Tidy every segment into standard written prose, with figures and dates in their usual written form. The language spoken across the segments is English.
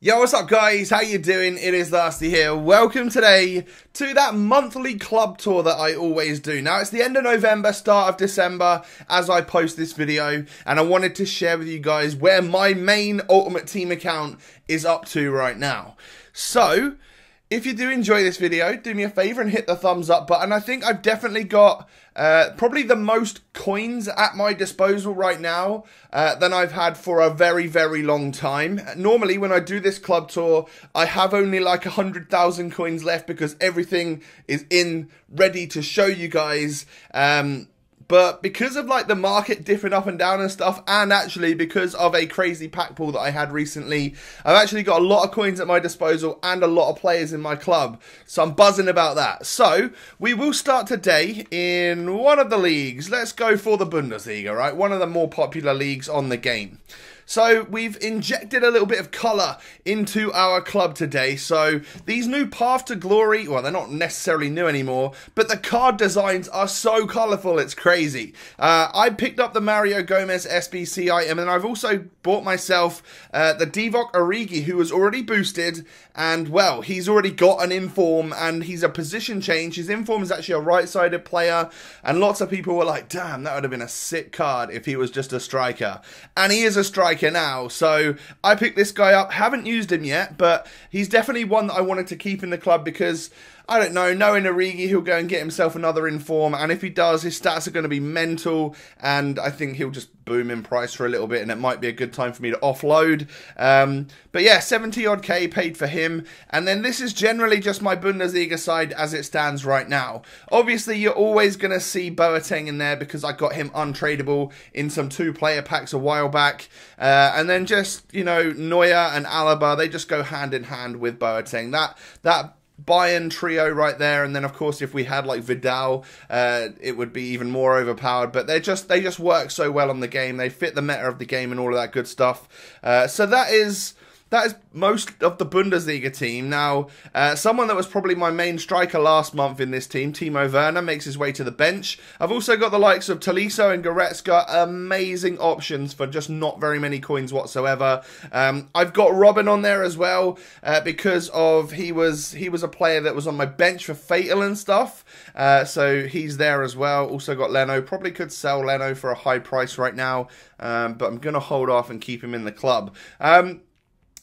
Yo, what's up guys? How you doing? It is Lasty here. Welcome today to that monthly club tour that I always do. Now, it's the end of November, start of December as I post this video, and I wanted to share with you guys where my main Ultimate Team account is up to right now. So, if you do enjoy this video, do me a favor and hit the thumbs up button. I think I've definitely got probably the most coins at my disposal right now than I've had for a very, very long time. Normally, when I do this club tour, I have only like 100,000 coins left because everything is ready to show you guys. But because of like the market dipping up and down and stuff, and actually because of a crazy pack pull that I had recently, I've actually got a lot of coins at my disposal and a lot of players in my club. So I'm buzzing about that. So we will start today in one of the leagues. Let's go for the Bundesliga, right? One of the more popular leagues on the game. So we've injected a little bit of colour into our club today. So these new Path to Glory, well, they're not necessarily new anymore, but the card designs are so colourful, it's crazy. I picked up the Mario Gomez SBC item, and I've also bought myself the Divock Origi, who was already boosted, and well, he's already got an inform, and he's a position change. His inform is actually a right-sided player, and lots of people were like, damn, that would have been a sick card if he was just a striker. And he is a striker now, so I picked this guy up. Haven't used him yet, but he's definitely one that I wanted to keep in the club because, I don't know, knowing Origi, he'll go and get himself another inform, and if he does, his stats are going to be mental, and I think he'll just boom in price for a little bit, and it might be a good time for me to offload. But yeah, 70 odd K paid for him, and then this is generally just my Bundesliga side as it stands right now. Obviously, you're always going to see Boateng in there because I got him untradeable in some two-player packs a while back, and then just, you know, Neuer and Alaba, they just go hand in hand with Boateng. That Bayern trio right there, and then of course if we had like Vidal, it would be even more overpowered, but they just work so well on the game. They fit the meta of the game and all of that good stuff. So that is most of the Bundesliga team. Now, someone that was probably my main striker last month in this team, Timo Werner, makes his way to the bench. I've also got the likes of Tolisso and Goretzka, amazing options for just not very many coins whatsoever. I've got Robin on there as well, because of he was a player that was on my bench for Fatal and stuff. So he's there as well. Also got Leno. Probably could sell Leno for a high price right now, but I'm going to hold off and keep him in the club.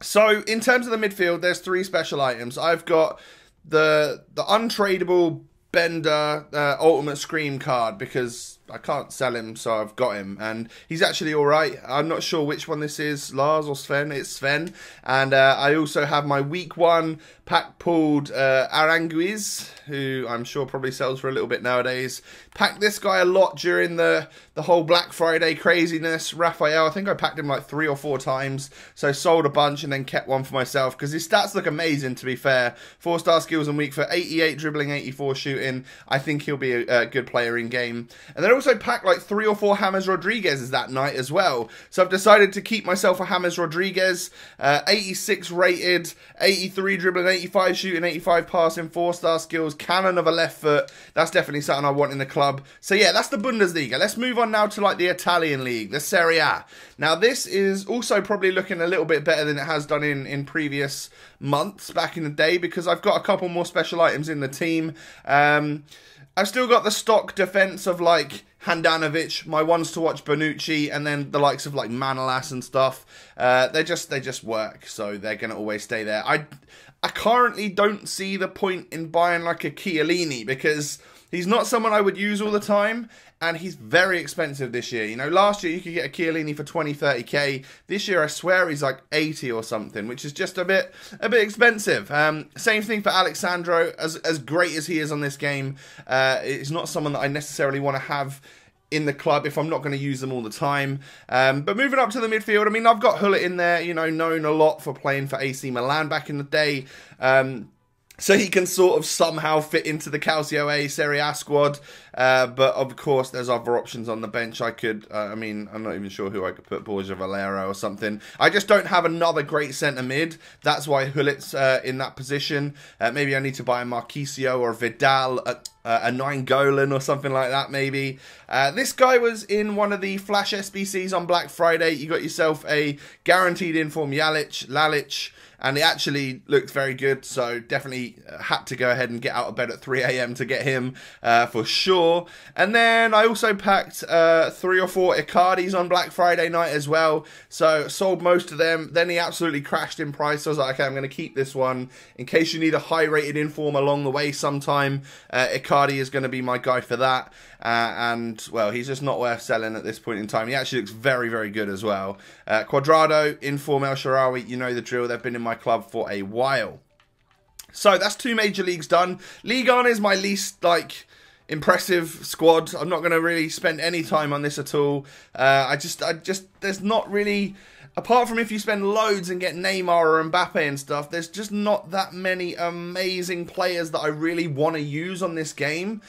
So, in terms of the midfield, there's three special items. I've got the untradeable Bender Ultimate Scream card because I can't sell him, so I've got him. And he's actually alright. I'm not sure which one this is, Lars or Sven. It's Sven. And I also have my week one pack pulled Aranguiz, who I'm sure probably sells for a little bit nowadays. Packed this guy a lot during the whole Black Friday craziness. Raphael, I think I packed him like 3 or 4 times. So sold a bunch and then kept one for myself because his stats look amazing, to be fair. 4-star skills and weak for 88 dribbling, 84 shooting. I think he'll be a good player in game. And then also packed like 3 or 4 James Rodriguez's that night as well. So I've decided to keep myself a James Rodriguez, 86 rated, 83 dribbling, 85 shooting, 85 passing, 4-star skills, cannon of a left foot. That's definitely something I want in the club. So yeah, that's the Bundesliga. Let's move on now to like the Italian league, the Serie A. Now this is also probably looking a little bit better than it has done in previous months back in the day because I've got a couple more special items in the team. I've still got the stock defense of like Handanovic, my ones to watch Bonucci, and then the likes of like Manolas and stuff. They just work, so they're gonna always stay there. I currently don't see the point in buying like a Chiellini because he's not someone I would use all the time, and he's very expensive this year. You know, last year you could get a Chiellini for 20, 30k. This year I swear he's like 80 or something, which is just a bit expensive. Same thing for Alexandro. As great as he is on this game, it's not someone that I necessarily want to have in the club if I'm not going to use them all the time. But moving up to the midfield, I mean, I've got Hullet in there, you know, known a lot for playing for AC Milan back in the day. So he can sort of somehow fit into the Calcio A Serie A squad. But of course, there's other options on the bench. I could, I mean, I'm not even sure who I could put, Borja Valero or something. I just don't have another great centre mid. That's why Hullet's in that position. Maybe I need to buy a Marquisio or Vidal, a 9 Golan or something like that, maybe. This guy was in one of the Flash SBCs on Black Friday. You got yourself a guaranteed inform Lalic. and it actually looked very good, so definitely had to go ahead and get out of bed at 3 AM to get him for sure. And then I also packed 3 or 4 Icardis on Black Friday night as well, so sold most of them. Then he absolutely crashed in price, so I was like, okay, I'm going to keep this one in case you need a high rated inform along the way sometime. Icardi is going to be my guy for that, and well, he's just not worth selling at this point in time. He actually looks very, very good as well. Quadrado, Inform, El Shaarawy, you know the drill. They've been in my club for a while. So that's 2 major leagues done. Ligue 1 is my least, like, impressive squad. I'm not going to really spend any time on this at all. I just, there's not really, apart from if you spend loads and get Neymar or Mbappe and stuff, there's just not that many amazing players that I really want to use on this game.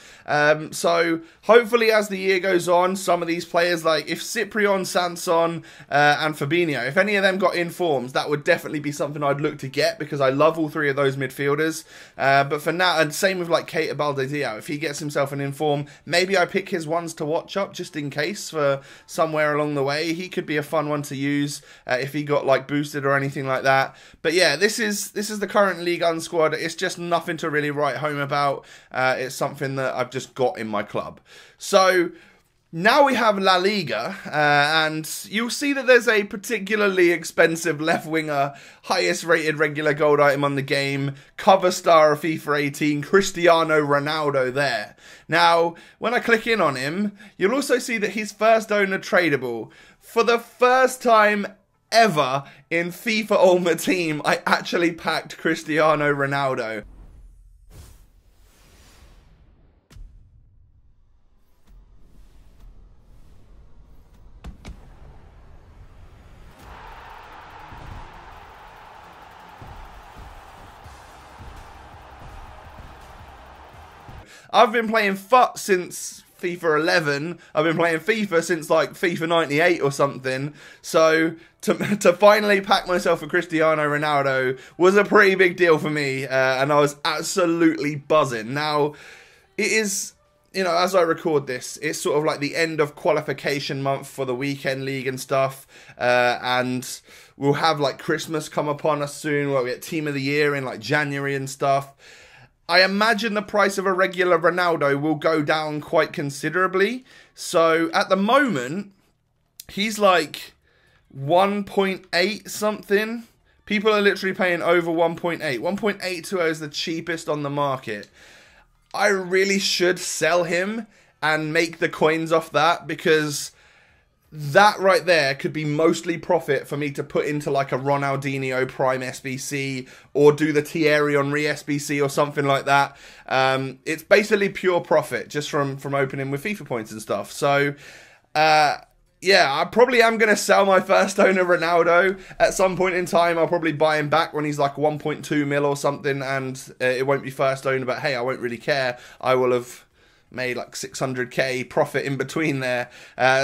So hopefully as the year goes on, some of these players, like if Cyprian, Sanson and Fabinho, if any of them got informs, that would definitely be something I'd look to get, because I love all 3 of those midfielders. But for now, and same with like Keita Balde-Diao, if he gets himself an inform, maybe I pick his ones to watch up just in case for somewhere along the way. He could be a fun one to use if he got like boosted or anything like that. But yeah, this is the current Ligue 1 squad. It's just nothing to really write home about. It's something that I've just got in my club. So now we have La Liga, and you'll see that there's a particularly expensive left winger, highest rated regular gold item on the game, cover star of FIFA 18, Cristiano Ronaldo there. Now, when I click in on him, you'll also see that he's first owner tradable. For the first time ever in FIFA Ultimate Team, I actually packed Cristiano Ronaldo. I've been playing FUT since FIFA 11. I've been playing FIFA since like FIFA 98 or something. So to finally pack myself a Cristiano Ronaldo was a pretty big deal for me, and I was absolutely buzzing. Now, it is, you know, as I record this, it's sort of like the end of qualification month for the weekend league and stuff, and we'll have like Christmas come upon us soon, where we get Team of the Year in like January and stuff. I imagine the price of a regular Ronaldo will go down quite considerably. So at the moment, he's like 1.8 something. People are literally paying over 1.8. 1.82 is the cheapest on the market. I really should sell him and make the coins off that, because that right there could be mostly profit for me to put into like a Ronaldinho Prime SBC, or do the Thierry Henry SBC or something like that. It's basically pure profit just from opening with FIFA points and stuff. So, yeah, I probably am going to sell my first owner Ronaldo at some point in time. I'll probably buy him back when he's like 1.2 mil or something, and it won't be first owner, but hey, I won't really care. I will have made like 600k profit in between there.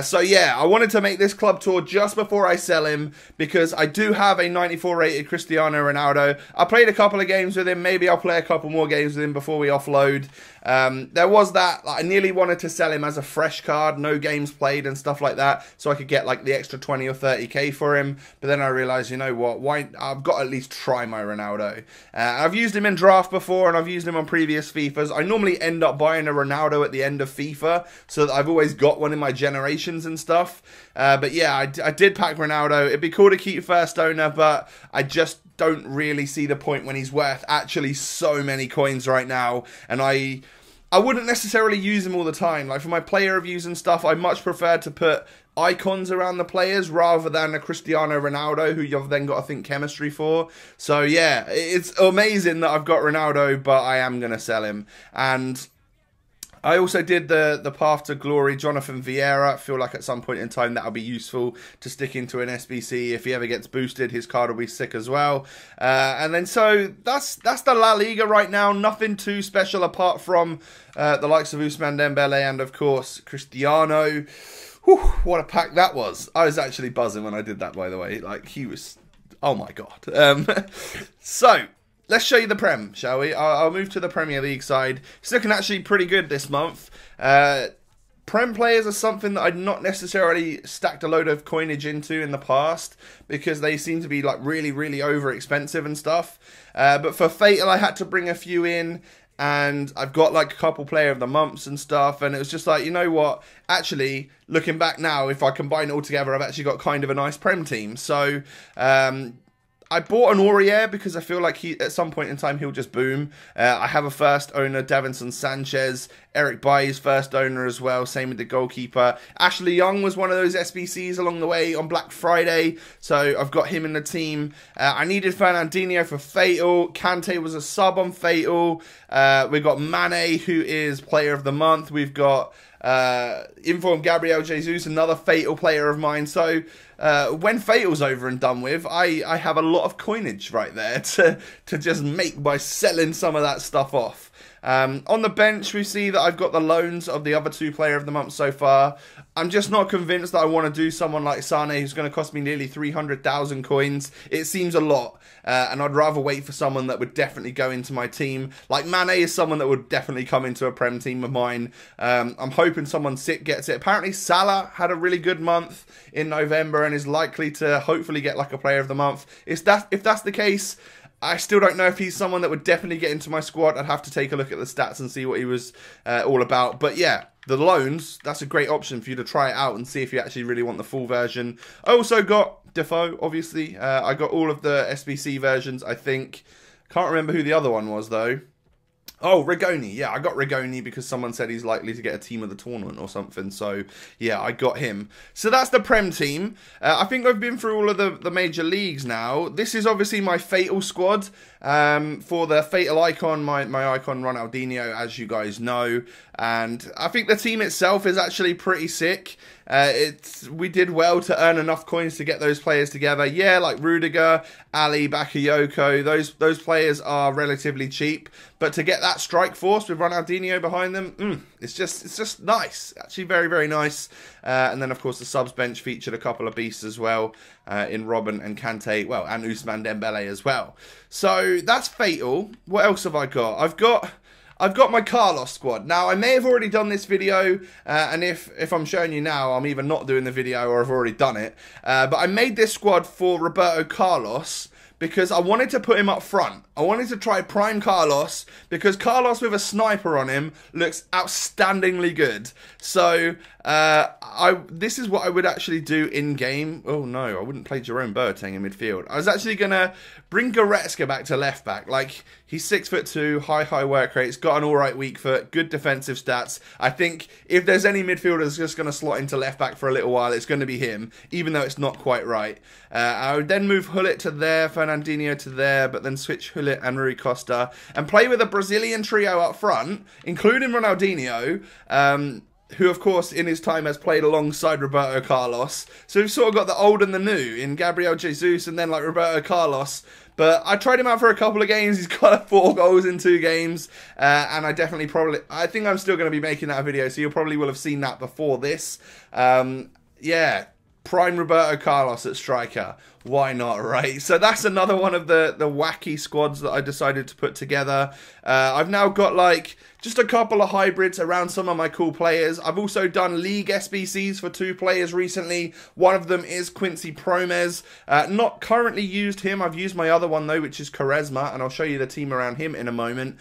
So yeah, I wanted to make this club tour just before I sell him, because I do have a 94 rated Cristiano Ronaldo. I played a couple of games with him. Maybe I'll play a couple more games with him before we offload. There was that, like, I nearly wanted to sell him as a fresh card, no games played and stuff like that, so I could get like the extra 20 or 30k for him. But then I realized, you know what, why, I've got to at least try my Ronaldo. I've used him in draft before, and I've used him on previous FIFAs. I normally end up buying a Ronaldo at the end of FIFA, so that I've always got one in my generations and stuff. But yeah, I did pack Ronaldo. It'd be cool to keep first owner, but I just don't really see the point when he's worth actually so many coins right now, and I wouldn't necessarily use him all the time. Like for my player reviews and stuff, I much prefer to put icons around the players rather than a Cristiano Ronaldo who you've then got to think chemistry for. So yeah, it's amazing that I've got Ronaldo, but I am going to sell him. And I also did the Path to Glory Jonathan Vieira. I feel like at some point in time that'll be useful to stick into an SBC. If he ever gets boosted, his card will be sick as well. And then so that's the La Liga right now. Nothing too special apart from the likes of Ousmane Dembele and of course Cristiano. Whew, what a pack that was. I was actually buzzing when I did that, by the way. Like, he was, oh my god. So let's show you the Prem, shall we? I'll move to the Premier League side. It's looking actually pretty good this month. Prem players are something that I'd not necessarily stacked a load of coinage into in the past because they seem to be like really, really over expensive and stuff. But for Fatal, I had to bring a few in, and I've got like a couple player of the months and stuff. And it was just like, you know what? Actually, looking back now, if I combine it all together, I've actually got kind of a nice Prem team. So, I bought an Aurier because I feel like at some point in time he'll just boom. I have a first owner, Davinson Sanchez. Eric Bailly's first owner as well. Same with the goalkeeper. Ashley Young was one of those SBCs along the way on Black Friday, so I've got him in the team. I needed Fernandinho for Fatal. Kante was a sub on Fatal. We've got Mane, who is player of the month. We've got Informed Gabriel Jesus, another Fatal player of mine. So when Fatal's over and done with, I have a lot of coinage right there to just make by selling some of that stuff off. On the bench, we see that I've got the loans of the other two player of the month so far. I'm just not convinced that I want to do someone like Sane, who's going to cost me nearly 300,000 coins. It seems a lot, and I'd rather wait for someone that would definitely go into my team. Like Mane is someone that would definitely come into a Prem team of mine. I'm hoping someone sick gets it. Apparently Salah had a really good month in November and is likely to hopefully get like a player of the month. If that's the case, I still don't know if he's someone that would definitely get into my squad. I'd have to take a look at the stats and see what he was all about. But yeah, the loans, that's a great option for you to try it out and see if you actually really want the full version. I also got Defoe, obviously. I got all of the SBC versions, I think. Can't remember who the other one was, though. Oh, Rigoni. Yeah, I got Rigoni because someone said he's likely to get a team of the tournament or something. So, yeah, I got him. So that's the Prem team. I think I've been through all of the major leagues now. This is obviously my Fatal squad. For the Fatal icon, my icon Ronaldinho, as you guys know. And I think the team itself is actually pretty sick. We did well to earn enough coins to get those players together. Yeah, like Rudiger, Ali, Bakayoko, those players are relatively cheap. But to get that strike force with Ronaldinho behind them, it's just nice. Actually very, very nice. And then, of course, the subs bench featured a couple of beasts as well in Robin and Kante, well, and Ousmane Dembele as well. So that's Fatal. What else have I got? I've got my Carlos squad. Now, I may have already done this video, and if I'm showing you now, I'm either not doing the video or I've already done it. But I made this squad for Roberto Carlos because I wanted to put him up front. I wanted to try Prime Carlos because Carlos with a sniper on him looks outstandingly good. So this is what I would actually do in-game. Oh no, I wouldn't play Jerome Boateng in midfield. I was actually going to bring Goretzka back to left back. Like, he's 6'2", high work rate, he's got an alright weak foot, good defensive stats. I think if there's any midfielder that's just going to slot into left back for a little while, it's going to be him, even though it's not quite right. I would then move Hullet to there, Fernandinho to there, but then switch Hullet and Rui Costa and play with a Brazilian trio up front, including Ronaldinho, who, of course, in his time has played alongside Roberto Carlos. So we've sort of got the old and the new in Gabriel Jesus and then, like, Roberto Carlos. But I tried him out for a couple of games. He's got 4 goals in 2 games. And I think I'm still going to be making that video, so you probably will have seen that before this. Yeah, Prime Roberto Carlos at striker. Why not, right? So that's another one of the wacky squads that I decided to put together. I've now got, like, just a couple of hybrids around some of my cool players. I've also done League SBCs for 2 players recently. One of them is Quincy Promes. Not currently used him. I've used my other one, though, which is Charisma, and I'll show you the team around him in a moment.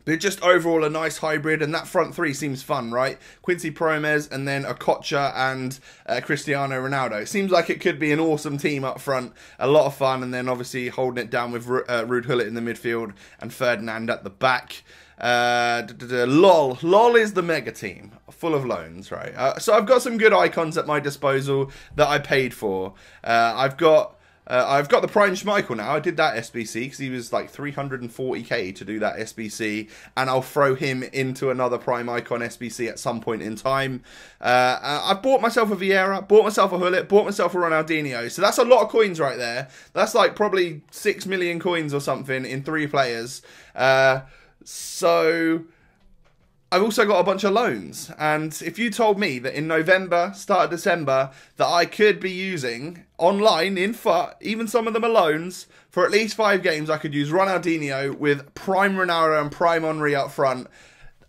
But just overall a nice hybrid, and that front 3 seems fun, right? Quincy Promes and then Okocha and Cristiano Ronaldo. It seems like it could be an awesome team up front. A lot of fun, and then obviously holding it down with Ruud Hullet in the midfield and Ferdinand at the back. LOL is the mega team, full of loans, right? So I've got some good icons at my disposal that I paid for. I've got the Prime Schmeichel now. I did that SBC because he was like 340k to do that SBC, and I'll throw him into another Prime Icon SBC at some point in time. I bought myself a Vieira, bought myself a Hullet, bought myself a Ronaldinho. So that's a lot of coins right there. That's like probably 6 million coins or something in 3 players. So I've also got a bunch of loans, and if you told me that in November, start of December, that I could be using online in FUT, even some of them are loans, for at least 5 games, I could use Ronaldinho with Prime Ronaldo and Prime Henry up front,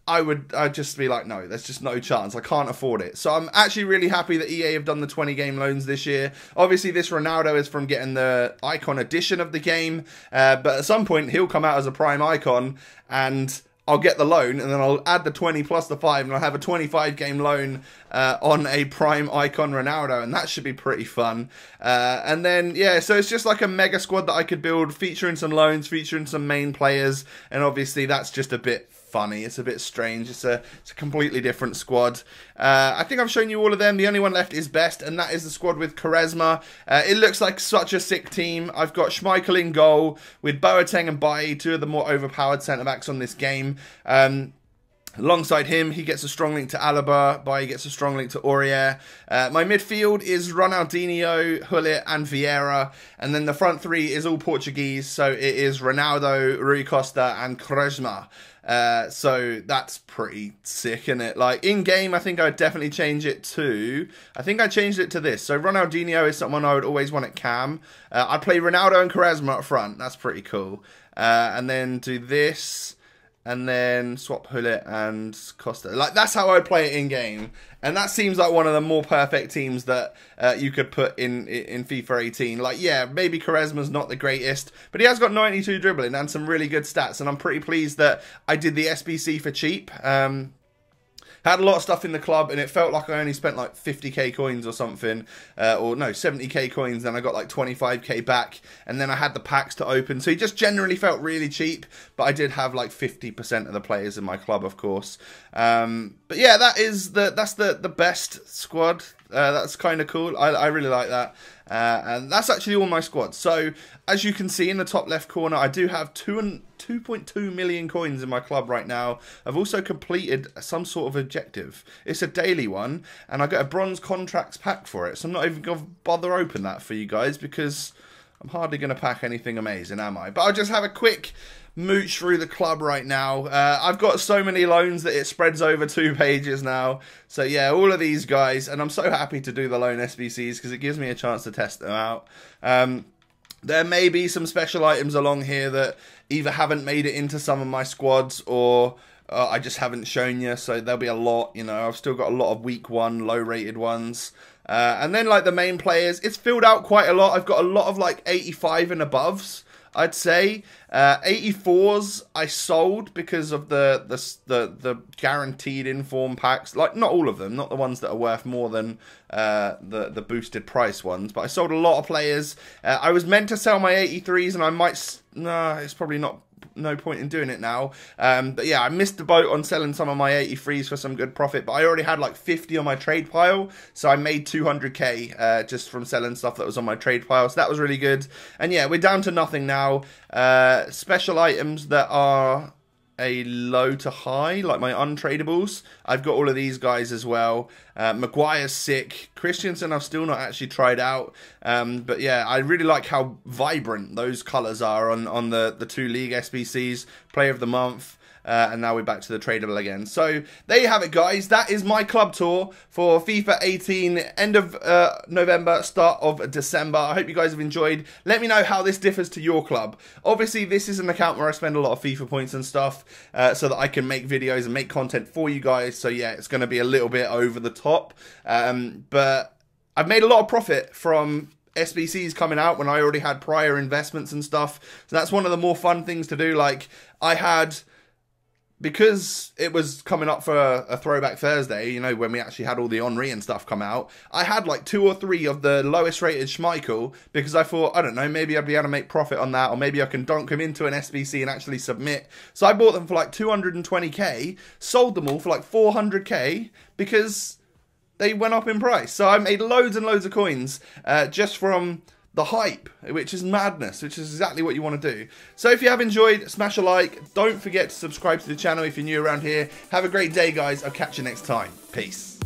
I'd just be like, no, there's just no chance. I can't afford it. So I'm actually really happy that EA have done the 20 game loans this year. Obviously, this Ronaldo is from getting the icon edition of the game. But at some point, he'll come out as a prime icon and I'll get the loan, and then I'll add the 20 plus the 5, and I'll have a 25 game loan on a prime icon Ronaldo, and that should be pretty fun. And then, yeah, so it's just like a mega squad that I could build, featuring some loans, featuring some main players, and obviously that's just a bit funny. It's a bit strange. It's a completely different squad. I think I've shown you all of them. The only one left is best, and that is the squad with Quaresma. It looks like such a sick team. I've got Schmeichel in goal with Boateng and Bailly, two of the more overpowered centre-backs on this game. Alongside him, he gets a strong link to Alaba. Bailly gets a strong link to Aurier. My midfield is Ronaldinho, Gullit, and Vieira. And then the front three is all Portuguese. So it is Ronaldo, Rui Costa, and Quaresma. So that's pretty sick, isn't it? Like, in-game, I think I'd definitely change it to... I think I changed it to this. So Ronaldinho is someone I would always want at cam. I'd play Ronaldo and Quaresma up front. That's pretty cool. And then do this... and then swap Gullit and Costa. Like, that's how I'd play it in-game. And that seems like one of the more perfect teams that you could put in FIFA 18. Like, yeah, maybe Quaresma's not the greatest, but he has got 92 dribbling and some really good stats. And I'm pretty pleased that I did the SBC for cheap. Had a lot of stuff in the club, and it felt like I only spent like 50k coins or something, or no, 70k coins, then I got like 25k back, and then I had the packs to open, so it just generally felt really cheap, but I did have like 50% of the players in my club, of course. But yeah, that's the best squad. That's kind of cool. I really like that. And that's actually all my squads. So, as you can see in the top left corner, I do have 2.2 million coins in my club right now. I've also completed some sort of objective. It's a daily one, and I get a bronze contracts pack for it. So I'm not even going to bother open that for you guys, because I'm hardly going to pack anything amazing, am I? But I'll just have a quick mooch through the club right now. I've got so many loans that it spreads over 2 pages now. So yeah, all of these guys, and I'm so happy to do the loan SBCs because it gives me a chance to test them out. There may be some special items along here that either haven't made it into some of my squads, or I just haven't shown you, so there'll be a lot, you know. I've still got a lot of week 1 low rated ones. And then like the main players, it's filled out quite a lot. I've got a lot of like 85 and abovs, I'd say. 84s I sold because of the guaranteed inform packs. Like, not all of them, not the ones that are worth more than the boosted price ones, but I sold a lot of players. I was meant to sell my 83s, and I might... Nah, it's probably no point in doing it now. But yeah, I missed the boat on selling some of my 83s for some good profit, but I already had like 50 on my trade pile, so I made 200k just from selling stuff that was on my trade pile, so that was really good. And yeah, we're down to nothing now. Special items that are a low to high, like my untradables, I've got all of these guys as well. Maguire's sick. Christiansen I've still not actually tried out, but yeah, I really like how vibrant those colours are on the 2 league SBCs. Player of the month. And now we're back to the tradable again. So there you have it, guys. That is my club tour for FIFA 18, end of November, start of December. I hope you guys have enjoyed. Let me know how this differs to your club. Obviously, this is an account where I spend a lot of FIFA points and stuff, so that I can make videos and make content for you guys. So yeah, it's going to be a little bit over the top. But I've made a lot of profit from SBCs coming out when I already had prior investments and stuff. So that's one of the more fun things to do. Like, I had... because it was coming up for a Throwback Thursday, you know, when we actually had all the Henry and stuff come out, I had like 2 or 3 of the lowest rated Schmeichel, because I thought, I don't know, maybe I'd be able to make profit on that, or maybe I can donk him into an SBC and actually submit. So I bought them for like 220k, sold them all for like 400k, because they went up in price. So I made loads and loads of coins just from the hype, which is madness, which is exactly what you want to do. So if you have enjoyed, smash a like. Don't forget to subscribe to the channel if you're new around here. Have a great day, guys. I'll catch you next time. Peace.